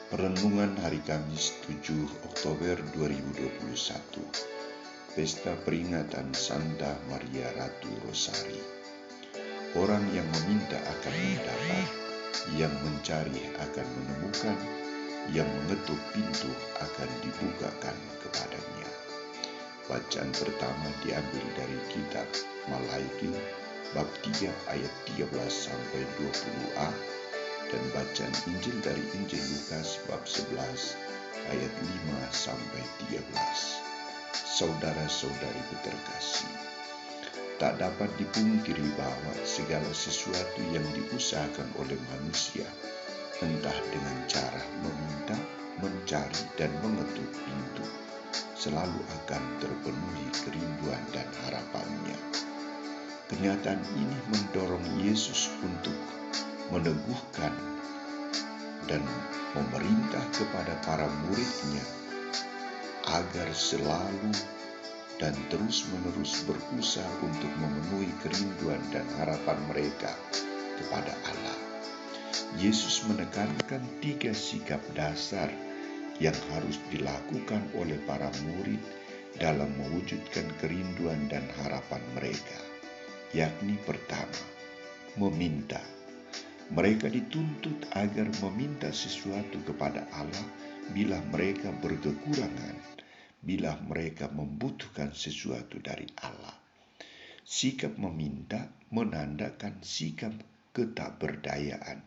Perenungan Hari Kamis 7 Oktober 2021. Pesta peringatan Santa Maria Ratu Rosari. Orang yang meminta akan mendapat, yang mencari akan menemukan, yang mengetuk pintu akan dibukakan kepadanya. Bacaan pertama diambil dari kitab Malaiki bab 3 ayat 13 sampai 20a dan bacaan Injil dari Injil Lukas bab 11 ayat 5 sampai 13. Saudara-saudariku terkasih, tak dapat dipungkiri bahwa segala sesuatu yang diusahakan oleh manusia, entah dengan cara meminta, mencari, dan mengetuk pintu, selalu akan terpenuhi kerinduan dan harapannya. Kenyataan ini mendorong Yesus untuk meneguhkan dan memerintah kepada para murid-Nya agar selalu dan terus-menerus berusaha untuk memenuhi kerinduan dan harapan mereka kepada Allah. Yesus menekankan 3 sikap dasar yang harus dilakukan oleh para murid dalam mewujudkan kerinduan dan harapan mereka, yakni pertama, meminta. Mereka dituntut agar meminta sesuatu kepada Allah bila mereka berkekurangan, bila mereka membutuhkan sesuatu dari Allah. Sikap meminta menandakan sikap ketakberdayaan,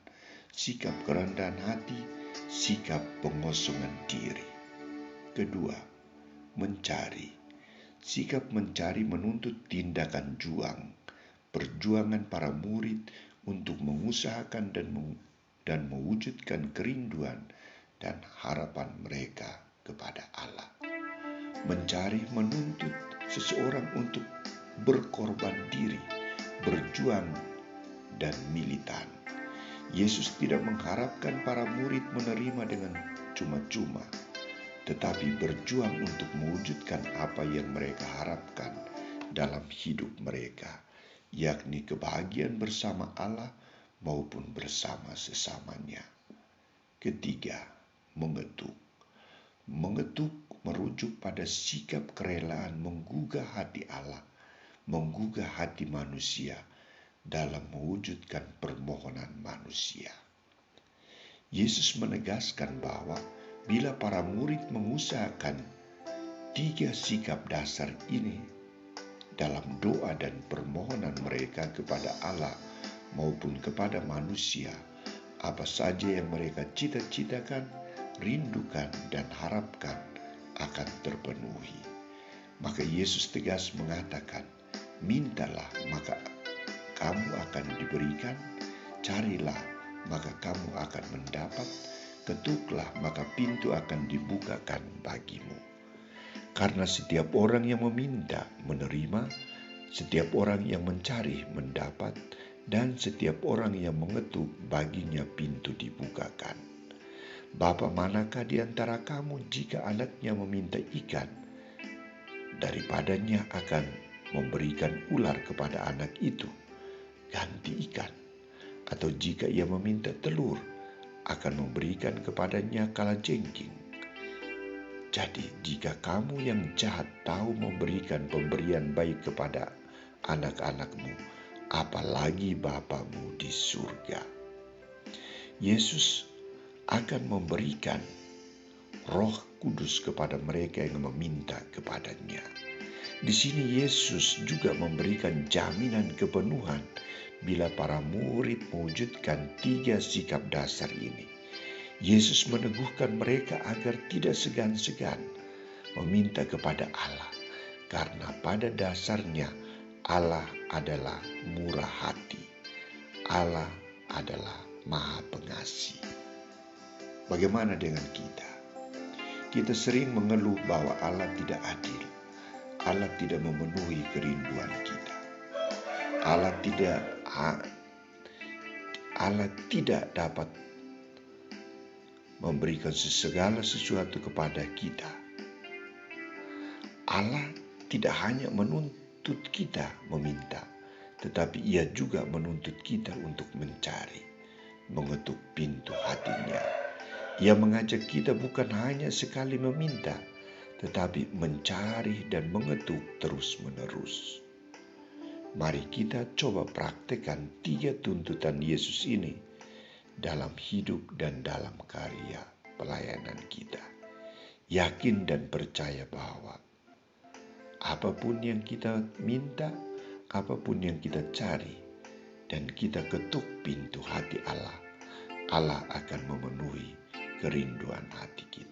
sikap kerendahan hati, sikap pengosongan diri. Kedua, mencari. Sikap mencari menuntut tindakan juang, perjuangan para murid untuk mengusahakan dan mewujudkan kerinduan dan harapan mereka kepada Allah. Mencari menuntut seseorang untuk berkorban diri, berjuang, dan militan. Yesus tidak mengharapkan para murid menerima dengan cuma-cuma, tetapi berjuang untuk mewujudkan apa yang mereka harapkan dalam hidup mereka, yakni kebahagiaan bersama Allah maupun bersama sesamanya. Ketiga, mengetuk. Mengetuk merujuk pada sikap kerelaan menggugah hati Allah, menggugah hati manusia dalam mewujudkan permohonan manusia. Yesus menegaskan bahwa bila para murid mengusahakan 3 sikap dasar ini dalam doa dan permohonan mereka kepada Allah maupun kepada manusia, apa saja yang mereka cita-citakan, rindukan, dan harapkan akan terpenuhi. Maka Yesus tegas mengatakan, mintalah maka kamu akan diberikan, carilah maka kamu akan mendapat, ketuklah maka pintu akan dibukakan bagimu. Karena setiap orang yang meminta menerima, setiap orang yang mencari mendapat, dan setiap orang yang mengetuk baginya pintu dibukakan. Bapa manakah di antara kamu jika anaknya meminta ikan, daripadanya akan memberikan ular kepada anak itu, ganti ikan? Atau jika ia meminta telur, akan memberikan kepadanya kalajengking? Jadi jika kamu yang jahat tahu memberikan pemberian baik kepada anak-anakmu, apalagi Bapamu di surga. Yesus akan memberikan Roh Kudus kepada mereka yang meminta kepadanya. Di sini Yesus juga memberikan jaminan kepenuhan bila para murid mewujudkan 3 sikap dasar ini. Yesus meneguhkan mereka agar tidak segan-segan meminta kepada Allah, karena pada dasarnya Allah adalah murah hati. Allah adalah Maha Pengasih. Bagaimana dengan kita? Kita sering mengeluh bahwa Allah tidak adil. Allah tidak memenuhi kerinduan kita. Allah tidak dapat memberikan segala sesuatu kepada kita. Allah tidak hanya menuntut kita meminta, tetapi Ia juga menuntut kita untuk mencari, mengetuk pintu hatinya. Ia mengajak kita bukan hanya sekali meminta, tetapi mencari dan mengetuk terus-menerus. Mari kita coba praktekkan 3 tuntutan Yesus ini dalam hidup dan dalam karya pelayanan kita. Yakin dan percaya bahwa apapun yang kita minta, apapun yang kita cari, dan kita ketuk pintu hati Allah, Allah akan memenuhi kerinduan hati kita.